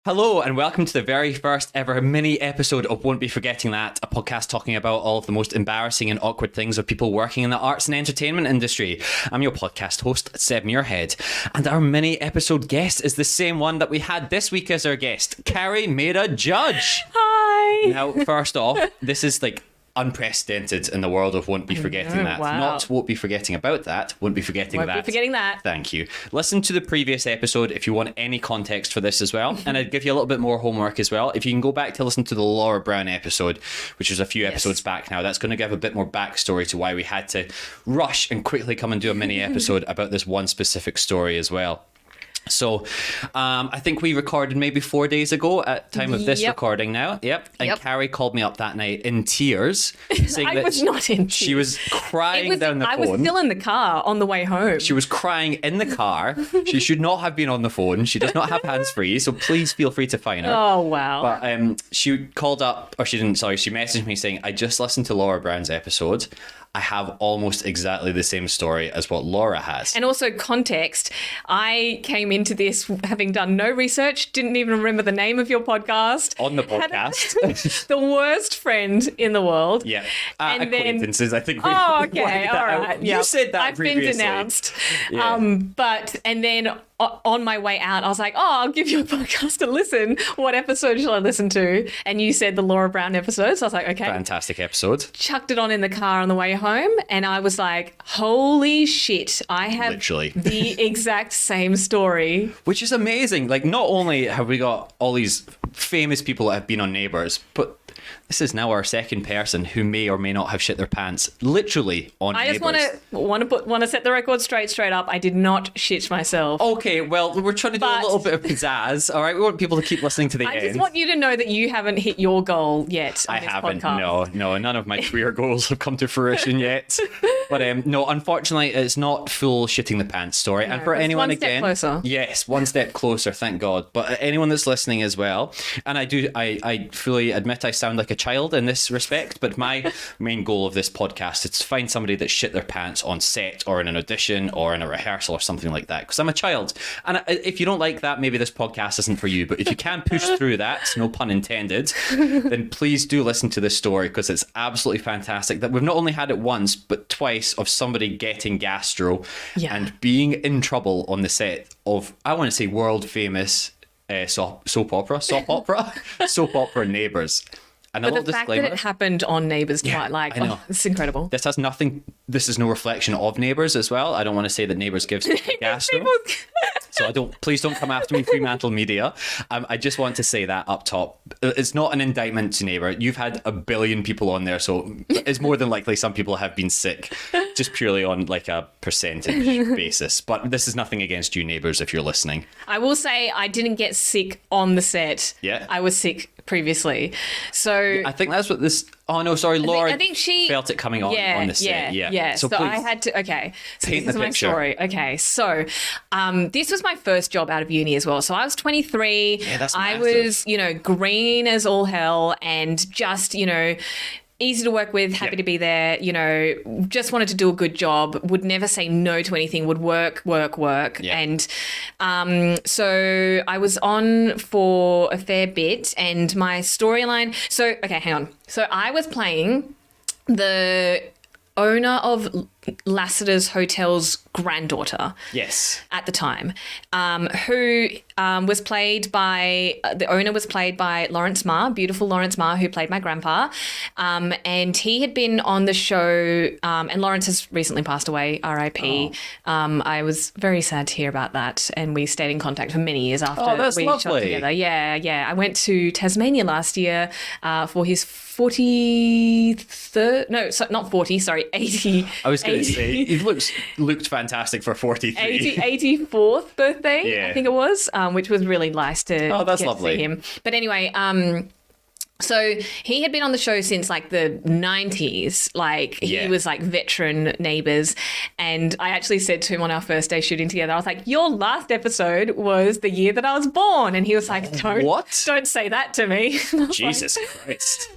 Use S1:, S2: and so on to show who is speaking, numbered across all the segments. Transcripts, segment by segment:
S1: Hello and welcome to the very first ever mini episode of Won't Be Forgetting That, a podcast talking about all of the most embarrassing and awkward things of people working in the arts and entertainment industry. I'm your podcast host, Seb Muirhead, and our mini episode guest is the same one that we had this week as our guest, Kaori Maeda-Judge.
S2: Hi!
S1: Now, first off, this is unprecedented in the world of Won't Be Forgetting That.
S2: Wow.
S1: Not Won't Be Forgetting About That, Won't Be Forgetting That.
S2: Won't be forgetting that.
S1: Thank you. Listen to the previous episode if you want any context for this as well. And I'd give you a little bit more homework as well. If you can go back to listen to the Laura Brown episode, which was a few episodes back now, that's going to give a bit more backstory to why we had to rush and quickly come and do a mini episode about this one specific story as well. So I think we recorded maybe 4 days ago at time of this recording now. Yep. And Kaori called me up that night in tears, saying
S2: I
S1: that
S2: was not in tears.
S1: she was crying down the phone.
S2: I was still in the car on the way home.
S1: She was crying in the car. She should not have been on the phone. She does not have hands-free, so please feel free to find her.
S2: Oh, wow.
S1: But she called up, or she didn't, sorry, she messaged me saying, I just listened to Laura Brown's episode. I have almost exactly the same story as what Laura has.
S2: And also context, I came into this having done no research, didn't even remember the name of your podcast.
S1: On the podcast.
S2: The worst friend in the world.
S1: Yeah.
S2: And
S1: acquaintances, I think.
S2: Oh, okay, all right.
S1: You said that
S2: I've
S1: previously.
S2: been denounced.
S1: Yeah.
S2: And then on my way out, I was like, I'll give you a podcast to listen. What episode shall I listen to? And you said the Laura Brown episode. So I was like, okay.
S1: Fantastic episode.
S2: Chucked it on in the car on the way home. And I was like, holy shit. I have
S1: Literally.
S2: the exact same story.
S1: Which is amazing. Not only have we got all these famous people that have been on Neighbours, but this is now our second person who may or may not have shit their pants, literally on
S2: I just
S1: Neighbours.
S2: want to set the record straight up. I did not shit myself.
S1: Okay, well, we're trying to do a little bit of pizzazz, all right? We want people to keep listening to the
S2: I
S1: end.
S2: just want you to know that you haven't hit your goal yet on
S1: I
S2: this
S1: haven't.
S2: podcast.
S1: No, none of my career goals have come to fruition yet. But no, unfortunately, it's not full shitting the pants story.
S2: No,
S1: and for
S2: it's
S1: anyone
S2: one step
S1: again,
S2: closer.
S1: yes, one step closer, thank God. But anyone that's listening as well, and I fully admit I sound like a child in this respect, but my main goal of this podcast is to find somebody that shit their pants on set or in an audition or in a rehearsal or something like that, because I'm a child. And if you don't like that, maybe this podcast isn't for you, but if you can push through that, no pun intended, then please do listen to this story, because it's absolutely fantastic that we've not only had it once but twice of somebody getting gastro and being in trouble on the set of, I want to say, world famous soap opera Neighbours. And
S2: But the fact that it happened on Neighbours twice,
S1: I know.
S2: it's incredible.
S1: This is no reflection of Neighbours as well. I don't want to say that Neighbours gives gastro. So please don't come after me, Fremantle Media. I just want to say that up top. It's not an indictment to Neighbour. You've had a billion people on there, so it's more than likely some people have been sick, just purely on a percentage basis. But this is nothing against you, Neighbours, if you're listening.
S2: I will say I didn't get sick on the set.
S1: Yeah.
S2: I was sick previously. So
S1: I think that's what this... Oh, no, sorry, Laura
S2: I think she
S1: felt it coming on the set.
S2: Yeah. So
S1: please,
S2: I had to... Okay. So
S1: paint
S2: this
S1: the
S2: is my
S1: picture.
S2: story. Okay. So this was my first job out of uni as well. So I was 23.
S1: Yeah, that's
S2: I
S1: massive.
S2: was, green as all hell and just, easy to work with, happy to be there, just wanted to do a good job, would never say no to anything, would work.
S1: Yeah.
S2: And so I was on for a fair bit, and my storyline... So, okay, hang on. So I was playing the owner of Lassiter's Hotel's granddaughter.
S1: Yes.
S2: At the time, who was played by, the owner was played by Lawrence Ma, beautiful Lawrence Ma, who played my grandpa. And he had been on the show, and Lawrence has recently passed away, R.I.P. I was very sad to hear about that, and we stayed in contact for many years after
S1: that's
S2: we shot
S1: lovely.
S2: together. Yeah. I went to Tasmania last year for his 43rd, no, not 40, sorry, 80.
S1: I was going to say, he looked fantastic for 43.
S2: 84th birthday,
S1: Yeah.
S2: I think it was, which was really nice to
S1: Oh, that's
S2: get
S1: lovely.
S2: to see him. But anyway, So he had been on the show since like the 90s. Like he was like veteran Neighbours. And I actually said to him on our first day shooting together, I was like, your last episode was the year that I was born. And he was like, don't say that to me.
S1: Jesus Christ.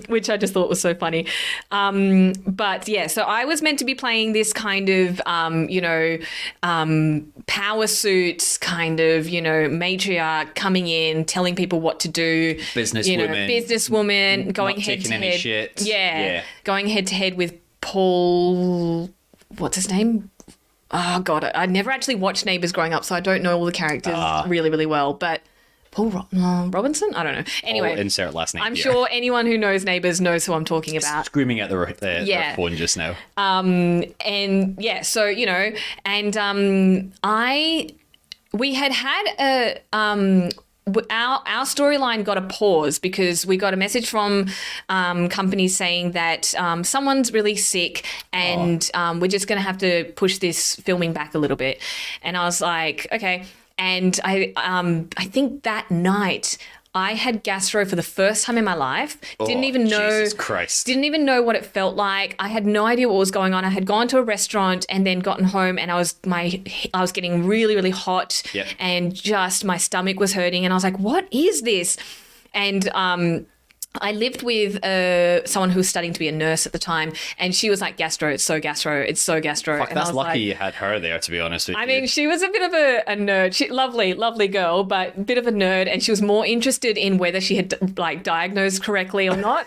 S2: Which I just thought was so funny. But yeah, so I was meant to be playing this kind of, power suits kind of, matriarch coming in, telling people what to do. Businesswoman, going head to head.
S1: Shit.
S2: Yeah, going head to head with Paul, what's his name? Oh God, I never actually watched Neighbours growing up, so I don't know all the characters really, really well, but Paul Robinson? I don't know. Anyway,
S1: insert last name.
S2: I'm sure anyone who knows Neighbours knows who I'm talking about.
S1: Screaming at the phone just now.
S2: We had a our storyline got a pause because we got a message from companies saying that someone's really sick and we're just going to have to push this filming back a little bit. And I was like, okay. And I think that night I had gastro for the first time in my life. Didn't even know.
S1: Jesus Christ.
S2: Didn't even know what it felt like. I had no idea what was going on. I had gone to a restaurant and then gotten home and I was getting really, really hot and just my stomach was hurting and I was like, what is this? And I lived with someone who was studying to be a nurse at the time, and she was like, "Gastro, it's so gastro, it's so gastro."
S1: Fuck,
S2: and
S1: that's lucky you had her there, to be honest with you.
S2: I mean, she was a bit of a nerd. Lovely girl, but a bit of a nerd, and she was more interested in whether she had like diagnosed correctly or not.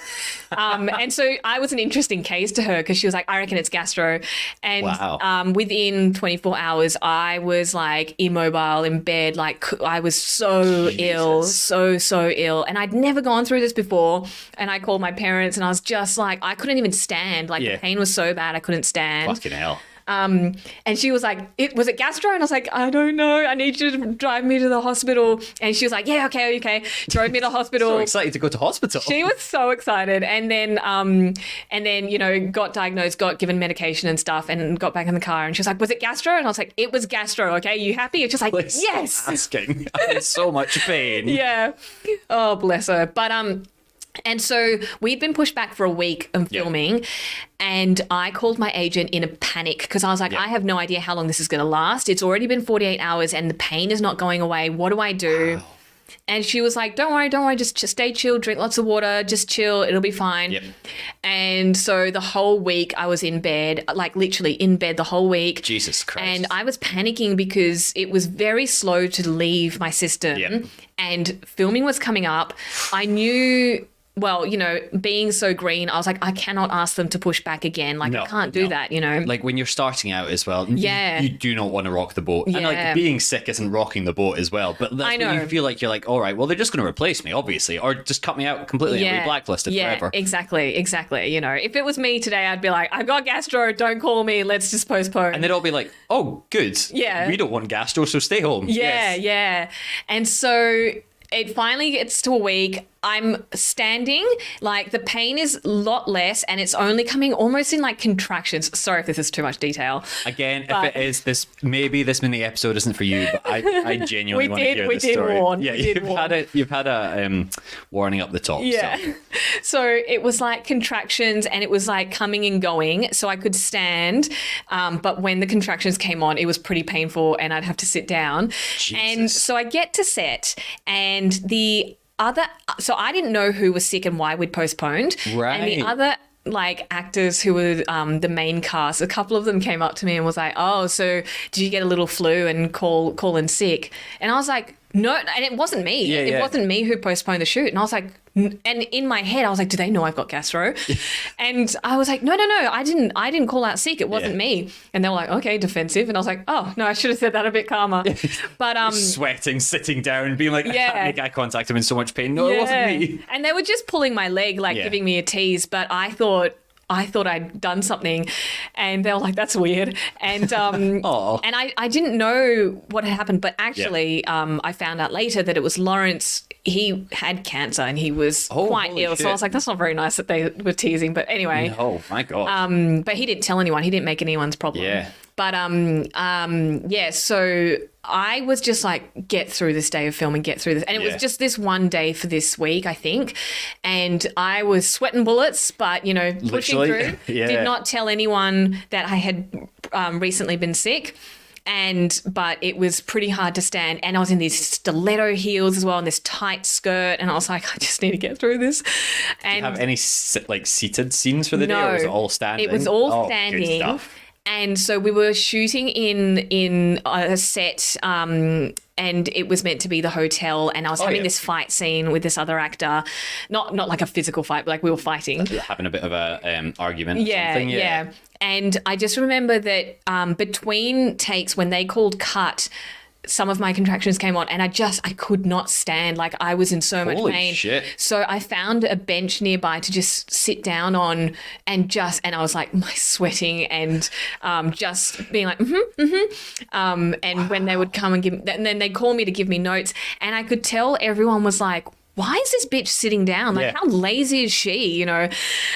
S2: And so I was an interesting case to her because she was like, "I reckon it's gastro," and within 24 hours, I was like immobile in bed, like I was so ill, so ill, and I'd never gone through this before. And I called my parents and I was just like, I couldn't even stand. Like the pain was so bad I couldn't stand.
S1: Fucking hell.
S2: And she was like, was it gastro? And I was like, I don't know. I need you to drive me to the hospital. And she was like, yeah, okay. Drove me to the hospital.
S1: So excited to go to hospital.
S2: She was so excited. And then, got diagnosed, got given medication and stuff and got back in the car. And she was like, was it gastro? And I was like, it was gastro. Okay. You happy? It's just like, yes.
S1: Asking. I'm in so much pain.
S2: Yeah. Oh, bless her. But, and so we'd been pushed back for a week of filming and I called my agent in a panic because I was like, I have no idea how long this is going to last. It's already been 48 hours and the pain is not going away. What do I do? Wow. And she was like, don't worry, just stay chill, drink lots of water, just chill, it'll be fine. Yep. And so the whole week I was in bed, like literally in bed the whole week.
S1: Jesus Christ.
S2: And I was panicking because it was very slow to leave my system and filming was coming up. I knew... Well, being so green, I was like, I cannot ask them to push back again. Like, I can't do that, Like,
S1: when you're starting out as well, you do not want to rock the boat. Yeah. And, like, being sick isn't rocking the boat as well. But that's when you feel like you're like, all right, well, they're just going to replace me, obviously, or just cut me out completely and be blacklisted forever.
S2: Exactly. If it was me today, I'd be like, I've got gastro, don't call me, let's just postpone.
S1: And they'd all be like, oh, good. Yeah. We don't want gastro, so stay home.
S2: Yeah. And so... It finally gets to a week. I'm standing, like the pain is a lot less and it's only coming almost in like contractions. Sorry if this is too much detail.
S1: Again, if it is maybe this mini episode isn't for you, but I genuinely want to hear this story.
S2: Warn.
S1: Yeah, you've had a warning up the top.
S2: Yeah. So it was like contractions and it was like coming and going. So I could stand, but when the contractions came on, it was pretty painful and I'd have to sit down. Jesus. And so I get to set and so I didn't know who was sick and why we'd postponed.
S1: Right.
S2: And the other like actors who were the main cast, a couple of them came up to me and was like, oh, so did you get a little flu and call in sick? And I was like, no, and it wasn't me. It wasn't me who postponed the shoot. And I was like, and in my head, I was like, do they know I've got gastro? And I was like, no, I didn't call out sick. It wasn't me. And they were like, okay, defensive. And I was like, oh, no, I should have said that a bit calmer. But
S1: sweating, sitting down, being like, I can't make eye contact. I'm in so much pain. No, it wasn't me.
S2: And they were just pulling my leg, like giving me a tease. But I thought I'd done something and they were like, that's weird. And and I didn't know what had happened, but actually I found out later that it was Lawrence. He had cancer and he was quite ill. Shit. So I was like, that's not very nice that they were teasing. But anyway.
S1: Oh, my God.
S2: But he didn't tell anyone. He didn't make anyone's problem.
S1: Yeah.
S2: But yeah, so I was just like, get through this day of film and get through this. And it was just this one day for this week, I think. And I was sweating bullets, but, you know, pushing
S1: Literally,
S2: through.
S1: yeah.
S2: Did not tell anyone that I had recently been sick. But it was pretty hard to stand. And I was in these stiletto heels as well and this tight skirt. And I was like, I just need to get through this. And
S1: Do you have any like seated scenes for the day, or was it all standing?
S2: It was all
S1: Good
S2: standing.
S1: stuff.
S2: And so we were shooting in a set, and it was meant to be the hotel. And I was having this fight scene with this other actor, not like a physical fight, but like we were fighting,
S1: Having a bit of a argument. Or
S2: yeah,
S1: something.
S2: yeah. And I just remember that between takes, when they called cut, some of my contractions came on and I could not stand. Like I was in so much
S1: Holy
S2: pain.
S1: shit.
S2: So I found a bench nearby to just sit down on and I was like sweating and just being like, and when they would come and then they'd call me to give me notes, and I could tell everyone was like, why is this bitch sitting down? Like, how lazy is she? You know?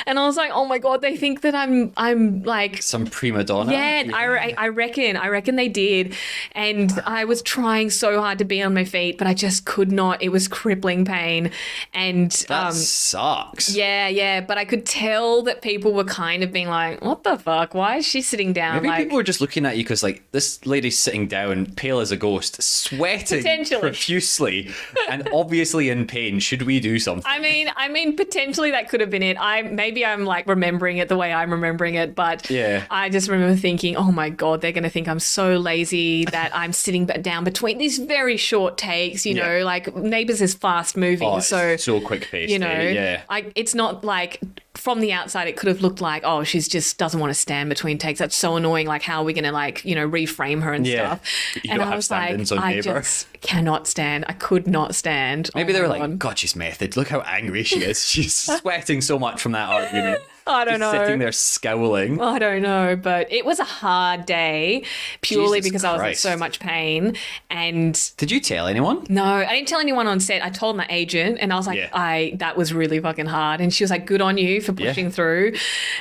S2: And I was like, oh my God, they think that I'm like
S1: some prima donna.
S2: Yeah, I reckon they did. And I was trying so hard to be on my feet, but I just could not. It was crippling pain. And
S1: That sucks.
S2: yeah. But I could tell that people were kind of being like, what the fuck? Why is she sitting down?
S1: Maybe
S2: like,
S1: people were just looking at you because, like, this lady's sitting down, pale as a ghost, sweating
S2: Potentially.
S1: profusely, and obviously in pain. Should we do something?
S2: I mean, potentially that could have been it. Maybe I'm like remembering it the way I'm remembering it, but
S1: Yeah.
S2: I just remember thinking, oh my God, they're going to think I'm so lazy that I'm sitting down between these very short takes, you know, like Neighbours is fast moving.
S1: So quick paced.
S2: You know,
S1: yeah.
S2: it's not like from the outside, it could have looked like, oh, she's just doesn't want to stand between takes. That's so annoying. Like, how are we going to reframe her and stuff?
S1: You
S2: And
S1: don't
S2: I
S1: have
S2: was
S1: stand-ins
S2: like,
S1: on
S2: I
S1: Neighbour.
S2: just cannot stand. I could not stand.
S1: Maybe
S2: Oh
S1: they were
S2: my
S1: like,
S2: God.
S1: God, she's method. Look how angry she is. She's sweating so much from that argument.
S2: I don't
S1: Just
S2: know.
S1: sitting there scowling.
S2: I don't know, but it was a hard day purely
S1: Jesus
S2: because I was in
S1: Christ.
S2: so much pain. And
S1: Did you tell anyone?
S2: no, I didn't tell anyone on set. I told my agent, and I was like,
S1: Yeah.
S2: that was really fucking hard. And she was like, good on you for pushing through.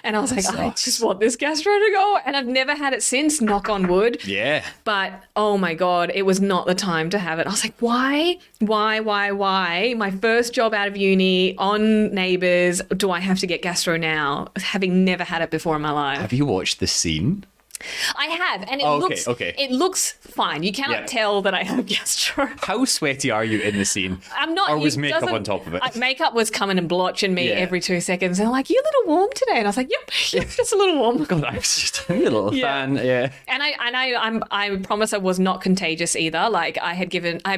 S2: And I was like, I
S1: sucks.
S2: just want this gastro to go. And I've never had it since, knock on wood.
S1: Yeah.
S2: But oh my God, it was not the time to have it. I was like, why? My first job out of uni on Neighbours, do I have to get gastro now? Having never had it before in my life.
S1: Have you watched the scene?
S2: I have, and
S1: Okay.
S2: it looks fine. You cannot tell that I have gastro.
S1: How sweaty are you in the scene?
S2: I'm not.
S1: Or was
S2: it
S1: makeup
S2: doesn't-
S1: on top of it?
S2: Makeup was coming and blotching me
S1: Yeah.
S2: every 2 seconds. And they're like, "You a little warm today?" And I was like, "Yep, just a little warm."
S1: God, I was just a little fan. Yeah.
S2: And I promise I was not contagious either. Like I had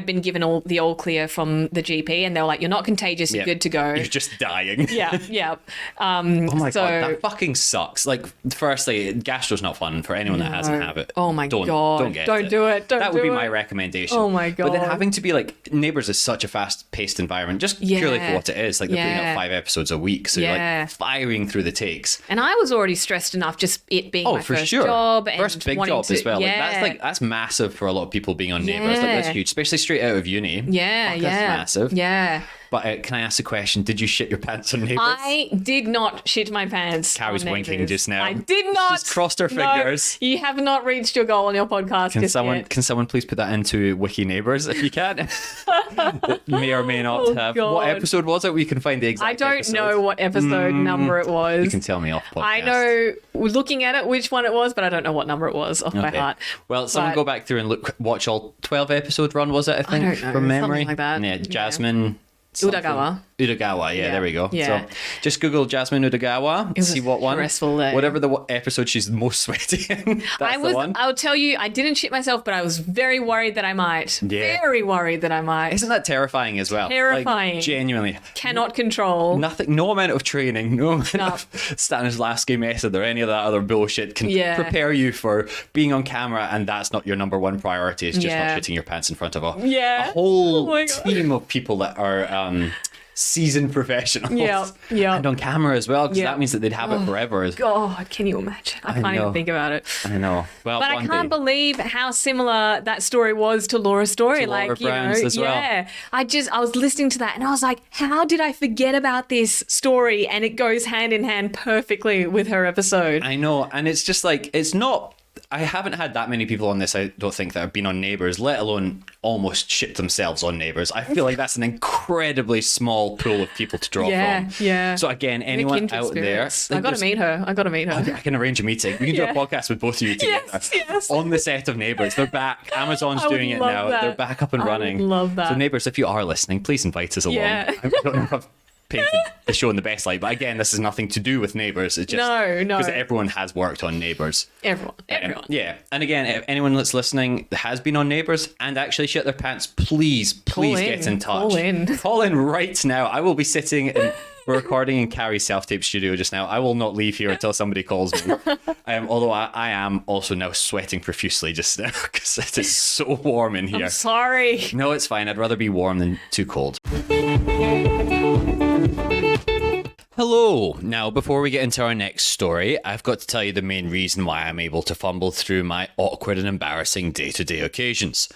S2: been given all the all clear from the GP, and they were like, "You're not contagious. You're good to go."
S1: You're just dying.
S2: Yeah.
S1: Oh my God, that fucking sucks. Like, firstly, gastro's not fun for anyone that hasn't had it.
S2: Oh my
S1: God.
S2: don't
S1: get
S2: do it.
S1: That would
S2: do
S1: be
S2: it.
S1: my recommendation.
S2: Oh my
S1: But then
S2: God.
S1: having to be like, Neighbours is such a fast-paced environment, just purely for what it is. Like, they're putting out 5 episodes a week, so you're like firing through the takes.
S2: And I was already stressed enough just it being my
S1: for
S2: first
S1: sure.
S2: job and
S1: First big
S2: wanting
S1: job
S2: to,
S1: as well.
S2: Yeah.
S1: Like, that's massive for a lot of people being on Neighbours. Like, that's
S2: Yeah.
S1: huge, especially straight out of uni.
S2: Yeah,
S1: Fuck,
S2: yeah.
S1: That's massive.
S2: Yeah.
S1: But can I ask a question? Did you shit your pants on Neighbours?
S2: I did not shit my pants.
S1: Carrie's
S2: on
S1: winking
S2: Neighbours.
S1: just now.
S2: I did not.
S1: She's crossed her
S2: No,
S1: fingers.
S2: you have not reached your goal on your podcast
S1: Can
S2: just yet.
S1: someone please put that into Wiki Neighbours if you can? It may or may not have.
S2: God.
S1: What episode was it? We can find the exact
S2: I don't
S1: episode.
S2: know what episode number it was.
S1: You can tell me off podcast.
S2: I know looking at it which one it was, but I don't know what number it was off by
S1: Okay.
S2: heart.
S1: Well, someone
S2: But-
S1: go back through and watch all 12 episode run, was it? I think,
S2: don't know,
S1: from memory.
S2: something like that.
S1: Yeah,
S2: Yeah.
S1: Jasmine. something. Udagawa, yeah, there we go.
S2: Yeah.
S1: So just Google Jasmine Udagawa,
S2: was
S1: see what one.
S2: stressful day.
S1: Whatever the episode she's most sweaty in. That's the one.
S2: I'll tell you, I didn't shit myself, but I was very worried that I might.
S1: Yeah.
S2: Very worried that I might.
S1: Isn't that terrifying as well?
S2: Terrifying.
S1: Like, genuinely.
S2: Cannot control.
S1: Nothing, no amount of training, no amount of Stanislavski method or any of that other bullshit can prepare you for being on camera, and that's not your number one priority. It's just not shitting your pants in front of a whole
S2: Oh my God.
S1: team of people that are seasoned professionals.
S2: Yeah.
S1: And on camera as well, because
S2: Yeah.
S1: that means that they'd have it forever.
S2: God, can you imagine? I can't
S1: know.
S2: even think about it.
S1: I know. Well,
S2: But I
S1: one
S2: can't
S1: day.
S2: believe how similar that story was to Laura's story.
S1: To Laura
S2: like,
S1: Brown's as well.
S2: yeah. I was listening to that and I was like, how did I forget about this story? And it goes hand in hand perfectly with her episode.
S1: I know, and it's just like, it's not I haven't had that many people on this, I don't think, that have been on Neighbours, let alone almost shit themselves on Neighbours. I feel like that's an incredibly small pool of people to draw from.
S2: Yeah.
S1: So again, anyone out there...
S2: I got to meet her.
S1: I can arrange a meeting. We can do a podcast with both of you together.
S2: Yes.
S1: On the set of Neighbours. They're back. Amazon's doing it now.
S2: That.
S1: They're back up and running.
S2: I would love that.
S1: So Neighbours, if you are listening, please invite us along.
S2: Yeah.
S1: I don't know if I've painted the show in the best light, but again, this is nothing to do with Neighbours. It's just
S2: No.
S1: because everyone has worked on Neighbours.
S2: Everyone.
S1: Yeah. And again, if anyone that's listening has been on Neighbours and actually shit their pants, please get in touch. Call in right now. I will be sitting in... We're recording in Carrie's self-tape studio just now. I will not leave here until somebody calls me. Although I am also now sweating profusely just now because it is so warm in here.
S2: I'm sorry.
S1: No, it's fine. I'd rather be warm than too cold. Hello. Now, before we get into our next story, I've got to tell you the main reason why I'm able to fumble through my awkward and embarrassing day-to-day occasions.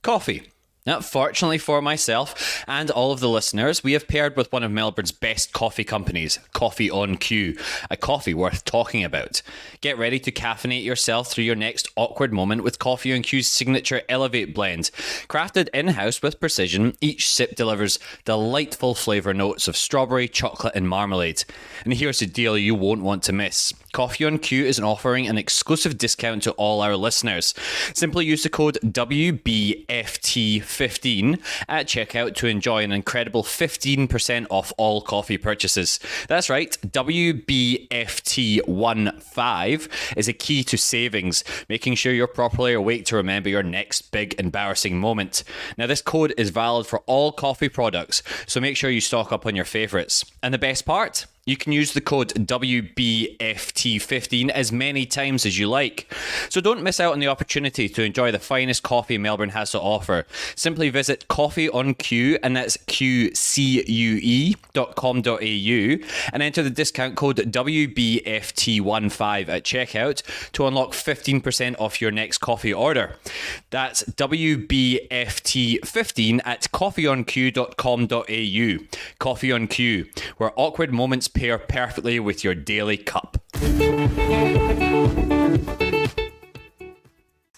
S1: Coffee. Now, fortunately for myself and all of the listeners, we have paired with one of Melbourne's best coffee companies, Coffee on Q, a coffee worth talking about. Get ready to caffeinate yourself through your next awkward moment with Coffee on Q's signature Elevate blend. Crafted in-house with precision, each sip delivers delightful flavour notes of strawberry, chocolate and marmalade. And here's a deal you won't want to miss. Coffee on Q is offering an exclusive discount to all our listeners. Simply use the code WBFT15 at checkout to enjoy an incredible 15% off all coffee purchases. That's right, WBFT15 is a key to savings, making sure you're properly awake to remember your next big embarrassing moment. Now, this code is valid for all coffee products, so make sure you stock up on your favourites. And the best part? You can use the code WBFT15 as many times as you like. So don't miss out on the opportunity to enjoy the finest coffee Melbourne has to offer. Simply visit Coffee on Q, and that's QCUE.com.au, and enter the discount code WBFT15 at checkout to unlock 15% off your next coffee order. That's WBFT15 at coffeeonq.com.au. Coffee on Q, where awkward moments pair perfectly with your daily cup.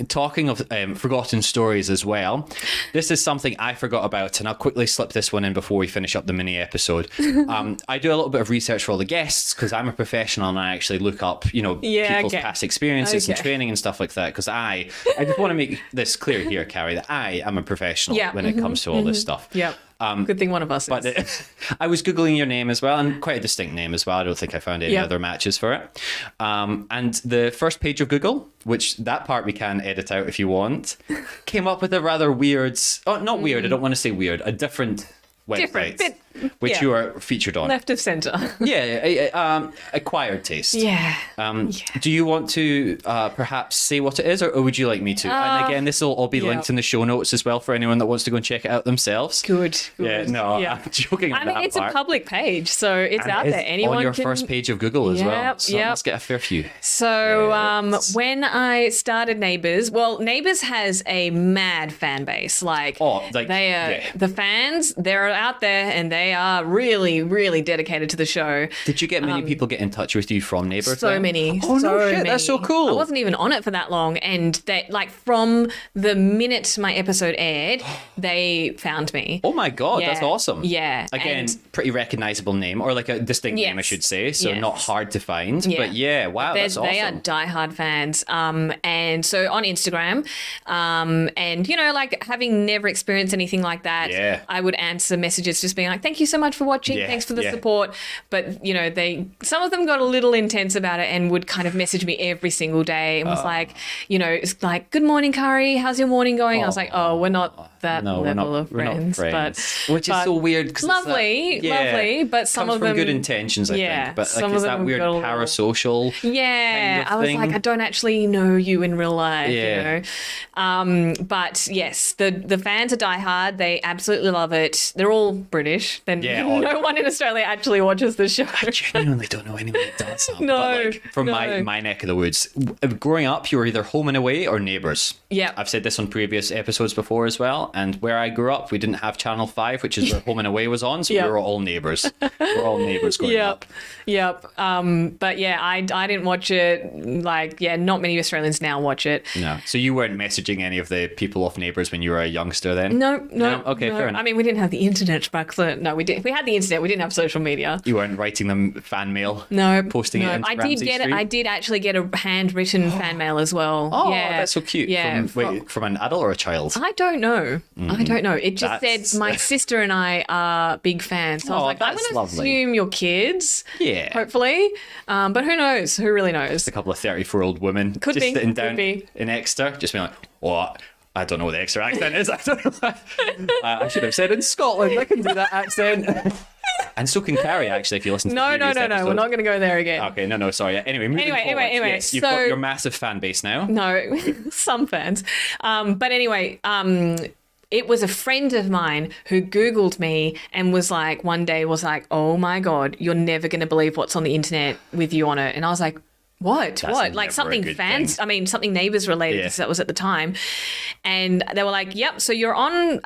S1: Talking of forgotten stories as well, this is something I forgot about, and I'll quickly slip this one in before we finish up the mini episode. I do a little bit of research for all the guests because I'm a professional and I actually look up, people's past experiences and training and stuff like that. Because I just want to make this clear here, Carrie, that I am a professional when it comes to all this stuff.
S2: Yeah. Good thing one of us is.
S1: But I was Googling your name as well, and quite a distinct name as well. I don't think I found any other matches for it. And the first page of Google, which that part we can edit out if you want, came up with a rather weird... Oh, not weird. I don't want to say weird. A different website, which you are featured on.
S2: Left of centre.
S1: Acquired taste.
S2: Yeah.
S1: Do you want to perhaps say what it is, or would you like me to? And again, this will all be linked in the show notes as well for anyone that wants to go and check it out themselves.
S2: Good.
S1: I'm joking.
S2: I mean, it's a public page, so it's out there. Anyone
S1: on your
S2: can...
S1: first page of Google as well. So let's get a fair few.
S2: So when I started Neighbours, Neighbours has a mad fan base. The fans, they're out there and they are really, really dedicated to the show.
S1: Did you get many people get in touch with you from Neighbours?
S2: So many.
S1: Oh, no shit, that's so cool.
S2: I wasn't even on it for that long, and they, from the minute my episode aired, they found me.
S1: Oh my God, that's awesome.
S2: Yeah.
S1: Again, pretty recognisable name, or like a distinct name, I should say, so not hard to find.
S2: Yeah.
S1: But wow, that's awesome.
S2: They are diehard fans. And so on Instagram, and having never experienced anything like that, I would answer messages just being like, thank you so much for watching, thanks for the support. But some of them got a little intense about it and would kind of message me every single day and was like, it's like, good morning, Kaori, how's your morning going? I was like, oh, we're not that level of friends. But
S1: which is so weird because
S2: lovely, but some of them
S1: from good intentions, I think. But
S2: some
S1: it's that weird parasocial kind of
S2: I was
S1: thing.
S2: like, I don't actually know you in real life, but yes, the fans are diehard. They absolutely love it. They're all British. Then no one in Australia actually watches the show.
S1: I genuinely don't know anyone that does that.
S2: No,
S1: but from my neck of the woods, growing up, you were either Home and Away or Neighbours.
S2: Yeah,
S1: I've said this on previous episodes before as well. And where I grew up, we didn't have Channel 5, which is where Home and Away was on. So we were all neighbours. We were all neighbours growing up.
S2: Yep. But yeah, I didn't watch it. Like, yeah, not many Australians now watch it.
S1: No. So you weren't messaging any of the people off Neighbours when you were a youngster then?
S2: No.
S1: Okay, fair enough.
S2: I mean, we didn't have the internet back then. No, we did. We had the internet. We didn't have social media.
S1: You weren't writing them fan mail?
S2: No.
S1: Posting it into Ramsay Street?
S2: I did actually get a handwritten fan mail as well.
S1: Oh,
S2: yeah.
S1: that's so cute.
S2: Yeah.
S1: From an adult or a child?
S2: I don't know. I don't know. It just said my sister and I are big fans. So I was like, I'm going to assume you're kids.
S1: Yeah.
S2: Hopefully. But who knows? Who really knows?
S1: A couple of 34-year-old women
S2: Could
S1: just
S2: be.
S1: sitting down
S2: Could be.
S1: in Exeter, just being like, what? I don't know what the Exeter accent is. I don't know. I should have said in Scotland. I can do that accent. And so can Carrie, actually, if you listen to the previous episodes.
S2: We're not going to go there again.
S1: Okay, no, sorry. Anyway, moving forward. Yes, you've got your massive fan base now.
S2: No, some fans. But anyway, it was a friend of mine who Googled me and was like, one day was like, oh my God, you're never going to believe what's on the internet with you on it. And I was like, what?
S1: That's
S2: What? Like something fans? I mean, something Neighbours related, because that was at the time. And they were like, yep, so you're on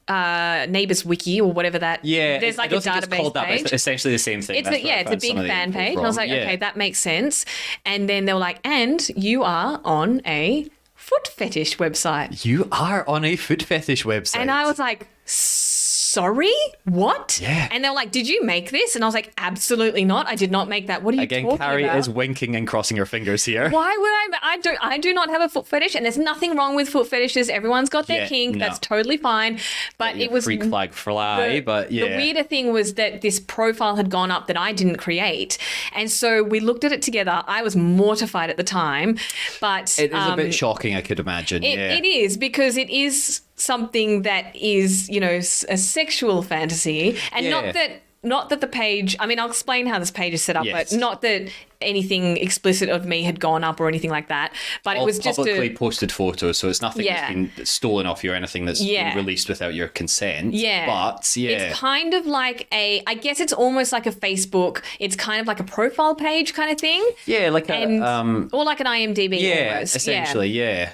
S2: Neighbours Wiki or whatever that.
S1: Yeah,
S2: there's like
S1: I
S2: a
S1: don't think it's
S2: database
S1: called that, but
S2: page.
S1: it's essentially the same thing.
S2: It's a big fan page. And I was like, okay, that makes sense. And then they were like, and you are on a foot fetish website.
S1: You are on a foot fetish website.
S2: And I was like, sorry? What?
S1: Yeah.
S2: And they were like, did you make this? And I was like, absolutely not. I did not make that. What are you talking about?
S1: Again, Carrie is winking and crossing her fingers here.
S2: Why would I do not have a foot fetish, and there's nothing wrong with foot fetishes. Everyone's got their kink. No. That's totally fine. But it was
S1: freak flag fly, but yeah.
S2: The weirder thing was that this profile had gone up that I didn't create. And so we looked at it together. I was mortified at the time, but
S1: it is a bit shocking, I could imagine.
S2: It is, because it is something that is, a sexual fantasy, and not that the page, I mean, I'll explain how this page is set up, but not that anything explicit of me had gone up or anything like that. But it was just
S1: publicly posted photos, so it's nothing that's been stolen off you or anything that's been released without your consent.
S2: Yeah.
S1: But,
S2: it's kind of like I guess it's almost like a Facebook. It's kind of like a profile page kind of thing.
S1: Yeah, like
S2: or like an IMDb almost.
S1: Essentially, yeah.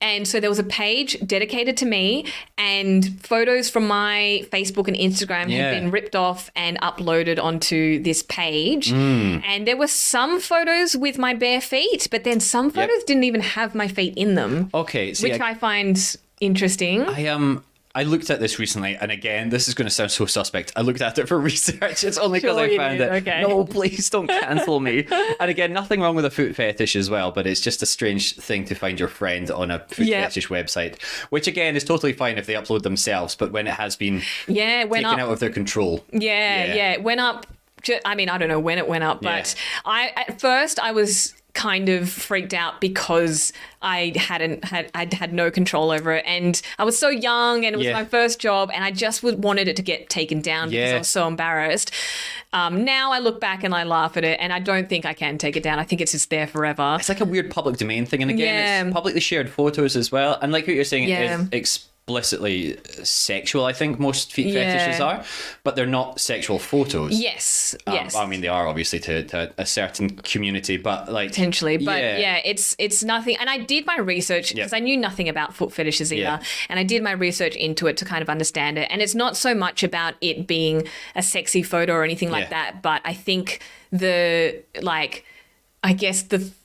S2: And so there was a page dedicated to me, and photos from my Facebook and Instagram had been ripped off and uploaded onto this page. And there were some photos with my bare feet, but then some photos didn't even have my feet in them.
S1: Okay.
S2: Which I find interesting.
S1: I looked at this recently, and again, this is going to sound so suspect. I looked at it for research. It's only because I found it.
S2: Okay.
S1: No, please don't cancel me. And again, nothing wrong with a foot fetish as well, but it's just a strange thing to find your friend on a foot fetish website, which again is totally fine if they upload themselves, but when it has been taken out of their control.
S2: Yeah, it went up. I mean, I don't know when it went up, but at first I was kind of freaked out because I'd had no control over it, and I was so young, and it was my first job, and I just wanted it to get taken down because I was so embarrassed. Now I look back and I laugh at it, and I don't think I can take it down. I think it's just there forever.
S1: It's like a weird public domain thing, and again, it's publicly shared photos as well, and like what you're saying, it's explicitly sexual. I think most feet fetishes are, but they're not sexual photos.
S2: Yes.
S1: I mean, they are obviously to a certain community, but like
S2: potentially. But it's nothing. And I did my research because I knew nothing about foot fetishes either, and I did my research into it to kind of understand it. And it's not so much about it being a sexy photo or anything like that, but I think the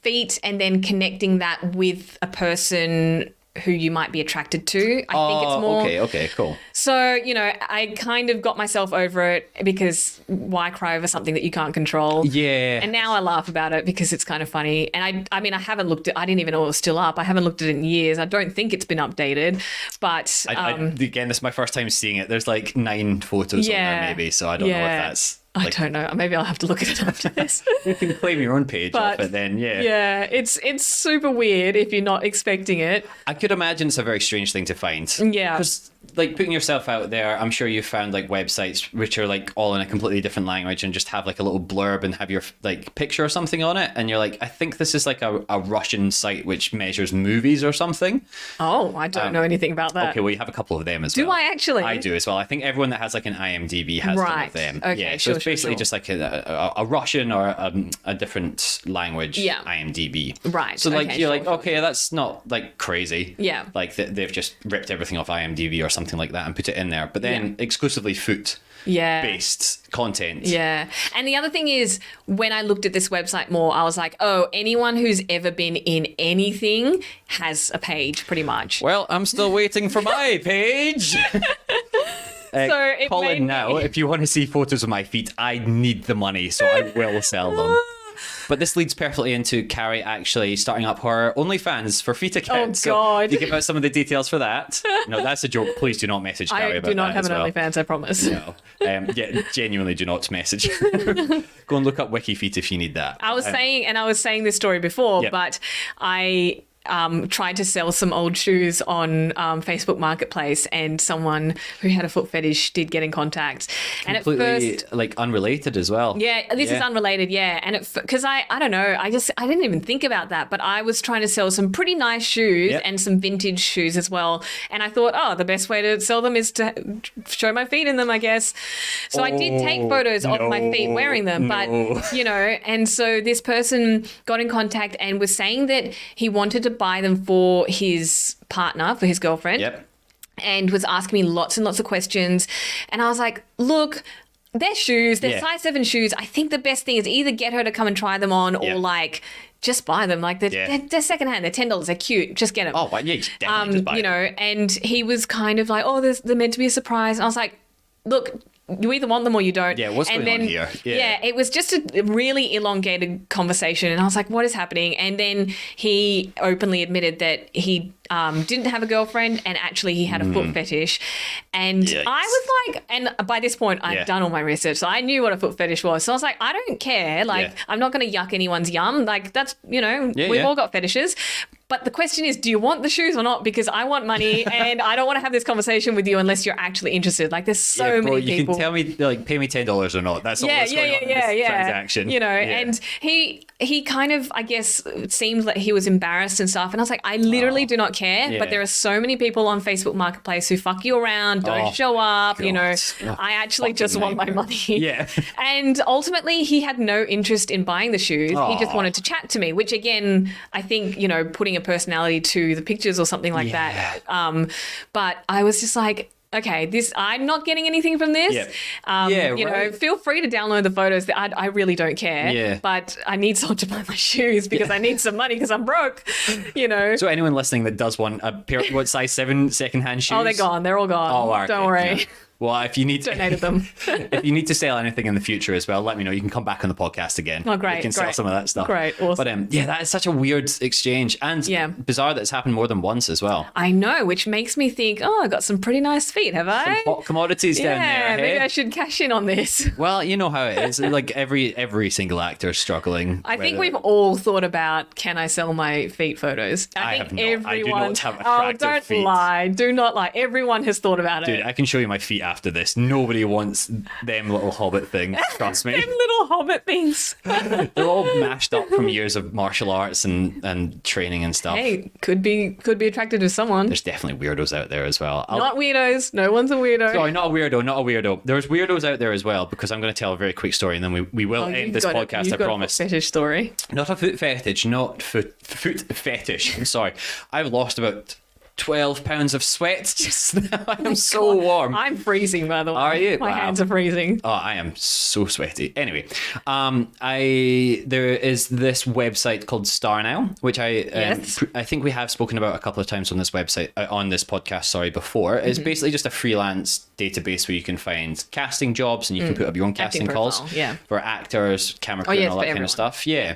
S2: feet and then connecting that with a person who you might be attracted to. I think it's more...
S1: Okay, cool.
S2: So, I kind of got myself over it because why cry over something that you can't control? Yeah. And now I laugh about it because it's kind of funny. And I mean, I haven't looked at... I didn't even know it was still up. I haven't looked at it in years. I don't think it's been updated, but...
S1: again, this is my first time seeing it. There's like 9 photos on there maybe, so I don't know if that's...
S2: I don't know. Maybe I'll have to look at it after this.
S1: You can claim your own page off it then,
S2: Yeah, it's super weird if you're not expecting it.
S1: I could imagine it's a very strange thing to find.
S2: Yeah.
S1: Because like putting yourself out there, I'm sure you've found like websites which are like all in a completely different language and just have like a little blurb and have your like picture or something on it, and you're like, I think this is like a Russian site which measures movies or something.
S2: Oh, I don't know anything about that.
S1: Okay, well, you have a couple of them as well.
S2: Do I actually?
S1: I do as well. I think everyone that has like an IMDb has one of them.
S2: Okay,
S1: yeah,
S2: sure,
S1: so it's basically
S2: sure.
S1: just like a Russian or a different language IMDb.
S2: Right,
S1: So like
S2: okay,
S1: you're
S2: sure,
S1: like,
S2: sure,
S1: okay, that's not like crazy.
S2: Yeah.
S1: Like they've just ripped everything off IMDb or something like that and put it in there. But then exclusively foot based content.
S2: Yeah. And the other thing is, when I looked at this website more, I was like, oh, anyone who's ever been in anything has a page, pretty much.
S1: Well, I'm still waiting for my page.
S2: So it
S1: Call
S2: made
S1: in now. If you want to see photos of my feet, I need the money, so I will sell them. But this leads perfectly into Kaori actually starting up her OnlyFans for feet accounts.
S2: Oh, God.
S1: So you give out some of the details for that. No, that's a joke. Please do not message Kaori
S2: I
S1: about
S2: do not
S1: that
S2: have
S1: as
S2: an
S1: well.
S2: OnlyFans, I promise.
S1: No. Yeah, genuinely do not message. Go and look up WikiFeet if you need that.
S2: I was saying this story before,
S1: Yep.
S2: but I tried to sell some old shoes on Facebook Marketplace, and someone who had a foot fetish did get in contact. And at
S1: Completely
S2: first,
S1: like unrelated as well.
S2: yeah, this is unrelated, yeah. And because I don't know, I didn't even think about that, but I was trying to sell some pretty nice shoes and some vintage shoes as well. And I thought, oh, the best way to sell them is to show my feet in them, I guess. So I did take photos of my feet wearing them, but and so this person got in contact and was saying that he wanted to buy them for his partner, for his girlfriend.
S1: Yep.
S2: And was asking me lots and lots of questions. And I was like, look, they're shoes, they're size 7 shoes. I think the best thing is either get her to come and try them on or like just buy them. Like they're secondhand, they're $10, they're cute. Just get them.
S1: Oh, well, yeah, you should definitely just buy them.
S2: And he was kind of like, oh, they're meant to be a surprise. And I was like, look, you either want them or you don't.
S1: Yeah, what's going on here?
S2: Yeah, it was just a really elongated conversation. And I was like, what is happening? And then he openly admitted that he didn't have a girlfriend and actually he had a foot fetish. And
S1: Yikes.
S2: I was like, and by this point, I'd done all my research. So I knew what a foot fetish was. So I was like, I don't care. Like, I'm not going to yuck anyone's yum. Like, that's, we've all got fetishes. But the question is, do you want the shoes or not? Because I want money and I don't want to have this conversation with you unless you're actually interested. Like, there's so many
S1: you
S2: people.
S1: can tell me, like, pay me $10 or not. That's all that's going on in this transaction.
S2: And he kind of, I guess, seemed like he was embarrassed and stuff. And I was like, I literally do not care. But there are so many people on Facebook Marketplace who fuck you around, don't show up.
S1: God.
S2: I actually just want my money.
S1: Yeah.
S2: And ultimately, he had no interest in buying the shoes. He just wanted to chat to me, which again, I think, putting a personality to the pictures or something like that. But I was just like, okay, I'm not getting anything from this. Feel free to download the photos. I really don't care.
S1: Yeah.
S2: But I need someone to buy my shoes because I need some money because I'm broke.
S1: So anyone listening that does want a pair, what size 7 secondhand shoes?
S2: Oh, they're gone. They're all gone.
S1: Oh, okay.
S2: Don't worry.
S1: Yeah. Well, if you need
S2: Donated them.
S1: if you need to sell anything in the future as well, let me know. You can come back on the podcast again.
S2: Oh, great.
S1: You can sell some of that stuff.
S2: Great. Awesome.
S1: But that is such a weird exchange and bizarre that it's happened more than once as well.
S2: I know, which makes me think, oh, I got some pretty nice feet, have I?
S1: Some hot commodities down there.
S2: Yeah, maybe
S1: hey?
S2: I should cash in on this.
S1: Well, you know how it is. Like every single actor is struggling.
S2: I think we've all thought about, can I sell my feet photos? I think
S1: have not.
S2: everyone.
S1: I do not have
S2: oh,
S1: attractive
S2: don't
S1: feet.
S2: lie. Do not lie. Everyone has thought about
S1: Dude,
S2: it.
S1: I can show you my feet after this. Nobody wants them little hobbit things. Trust me.
S2: Them little hobbit things.
S1: They're all mashed up from years of martial arts and training and stuff.
S2: Hey, could be attracted to someone.
S1: There's definitely weirdos out there as well.
S2: Not weirdos. No one's a weirdo.
S1: Sorry, not a weirdo. There's weirdos out there as well, because I'm going to tell a very quick story and then we will end this podcast,
S2: you've
S1: I
S2: got
S1: promise.
S2: A fetish story.
S1: Not a foot fetish, not foot fetish. I'm sorry. I've lost about 12 pounds of sweat just now. I'm so warm.
S2: I'm freezing, by the way.
S1: Are you?
S2: My
S1: Wow.
S2: hands are freezing.
S1: Oh, I am so sweaty. Anyway, there is this website called Star Now, which I think we have spoken about a couple of times on this website, on this podcast, sorry, before. It's basically just a freelance database where you can find casting jobs and you can put up your own casting calls for actors, camera crew, and all that kind of stuff. Yeah.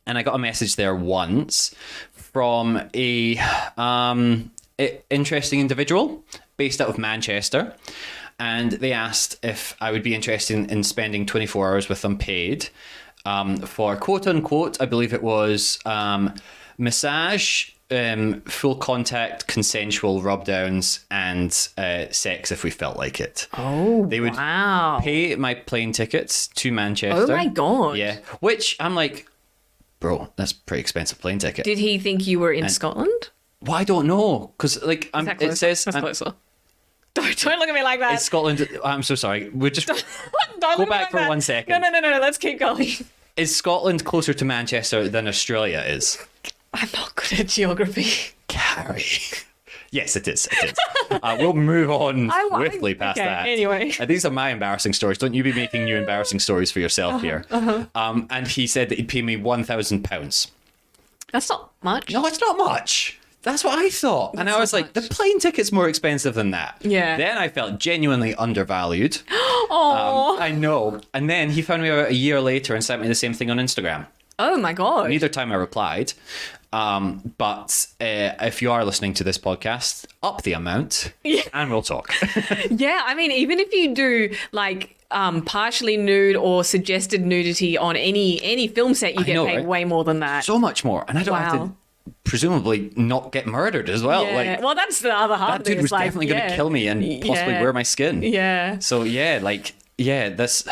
S1: And I got a message there once from a interesting individual based out of Manchester, and they asked if I would be interested in spending 24 hours with them paid for quote unquote, I believe it was massage, full contact, consensual rub downs, and sex if we felt like it.
S2: Oh,
S1: They would
S2: wow.
S1: pay my plane tickets to Manchester.
S2: Oh my God.
S1: Yeah, which I'm like, bro, that's a pretty expensive plane ticket.
S2: Did he think you were in Scotland?
S1: Well, I don't know, because like it says
S2: That's closer. Don't look at me like that.
S1: it's Scotland. I'm so sorry. We're just
S2: Don't
S1: go
S2: look
S1: back
S2: like
S1: for
S2: that.
S1: 1 second.
S2: No. Let's keep going.
S1: Is Scotland closer to Manchester than Australia is?
S2: I'm not good at geography.
S1: Carrie. Yes, it is. It is. We'll move on swiftly past that.
S2: Anyway.
S1: These are my embarrassing stories. Don't you be making new embarrassing stories for yourself here. And he said that he'd pay me £1,000.
S2: That's not much.
S1: No, it's not much. That's what I thought. And I was like, the plane ticket's more expensive than that.
S2: Yeah.
S1: Then I felt genuinely undervalued.
S2: Oh.
S1: I know. And then he found me out a year later and sent me the same thing on Instagram.
S2: Oh my God.
S1: Neither time I replied. But if you are listening to this podcast, up the amount and we'll talk.
S2: Yeah, I mean, even if you do like partially nude or suggested nudity on any film set, you get
S1: know,
S2: paid
S1: right?
S2: way more than that.
S1: So much more. And I don't have to presumably not get murdered as well.
S2: Yeah.
S1: Like,
S2: Well, that's the other half.
S1: that dude was definitely going to kill me and possibly wear my skin.
S2: Yeah.
S1: So this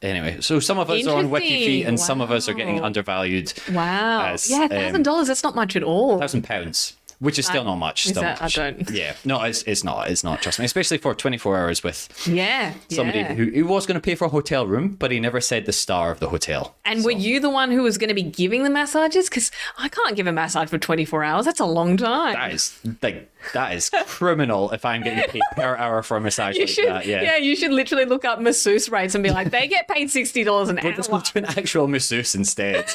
S1: anyway. So some of us are on Wiki Feet and some of us are getting undervalued.
S2: Wow.
S1: As,
S2: yeah, $1,000. That's not much at all.
S1: £1,000, which is still not much.
S2: Is
S1: Still
S2: that?
S1: much.
S2: I don't.
S1: Yeah, no, it's not. It's not. Trust me, especially for 24 hours with somebody
S2: yeah.
S1: who was going to pay for a hotel room, but he never said the star of the hotel.
S2: And were you the one who was going to be giving the massages? Because I can't give a massage for 24 hours. That's a long time.
S1: That is criminal if I'm getting paid per hour for a massage
S2: You
S1: like
S2: should,
S1: that. Yeah.
S2: you should literally look up masseuse rates and be like, they get paid $60 an hour.
S1: Let's go to an actual masseuse instead.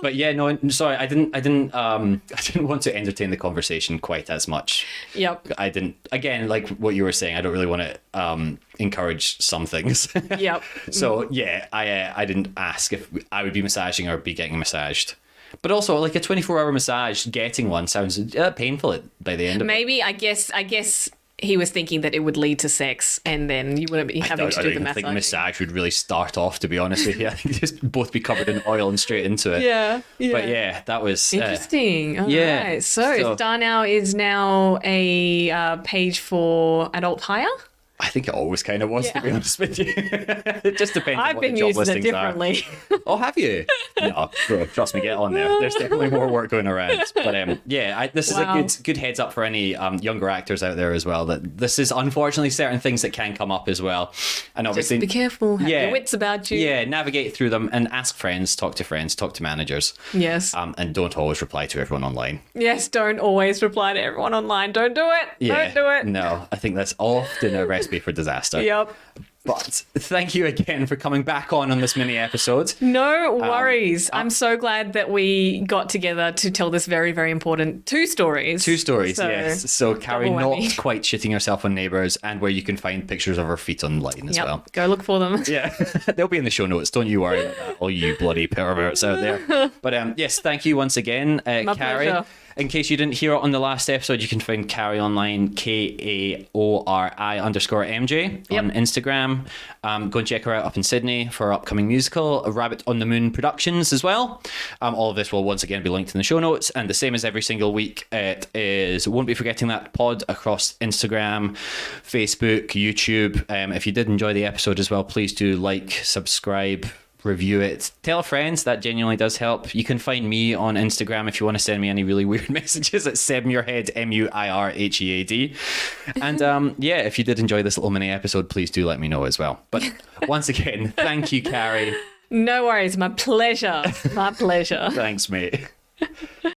S1: But yeah, no, sorry, I didn't want to entertain the conversation quite as much.
S2: Yep.
S1: I didn't. Again, like what you were saying, I don't really want to encourage some things.
S2: Yep.
S1: So yeah, I didn't ask if I would be massaging or be getting massaged. But also, like a 24-hour massage, getting one sounds painful by the end of it.
S2: Maybe, I guess he was thinking that it would lead to sex and then you wouldn't be having to do the massage.
S1: I don't think massage would really start off, to be honest with you. I think just both be covered in oil and straight into it.
S2: Yeah.
S1: But yeah, that was...
S2: Interesting. All
S1: yeah.
S2: right. So Star Now is now a page for adult hire?
S1: I think it always kind of was, to be honest with you. It just depends on what the job
S2: using it
S1: listings
S2: differently.
S1: are. Oh, have you? No, bro, trust me, get on there. There's definitely more work going around. But this is a good heads up for any younger actors out there as well, that this is unfortunately certain things that can come up as well. And obviously,
S2: Just be careful. Have your wits about you.
S1: Yeah, navigate through them and ask friends, talk to managers.
S2: Yes.
S1: And don't always reply to everyone online.
S2: Yes, don't always reply to everyone online. Don't do it.
S1: Yeah,
S2: Don't do it.
S1: No, I think that's often a recipe for disaster.
S2: Yep.
S1: But thank you again for coming back on this mini episode.
S2: No worries. I'm so glad that we got together to tell this very, very important two stories.
S1: Yes. So Carrie
S2: double
S1: not
S2: whammy.
S1: quite shitting herself on Neighbours, and where you can find pictures of her feet online as well.
S2: Go look for them.
S1: Yeah, they'll be in the show notes. Don't you worry about that, all you bloody perverts out there. But yes, thank you once again,
S2: My
S1: Carrie.
S2: pleasure.
S1: In case you didn't hear it on the last episode, you can find Carrie online, KAORI_MJ on Instagram. Go and check her out up in Sydney for her upcoming musical, Rabbit on the Moon Productions as well. All of this will once again be linked in the show notes. And the same as every single week, it is Won't Be Forgetting That Pod across Instagram, Facebook, YouTube. If you did enjoy the episode as well, please do like, subscribe, review it, tell friends. That genuinely does help. You can find me on Instagram if you want to send me any really weird messages at Sebmuirhead, MUIRHEAD. And if you did enjoy this little mini episode, please do let me know as well. But once again, thank you, Carrie.
S2: No worries. My pleasure. My pleasure.
S1: Thanks, mate.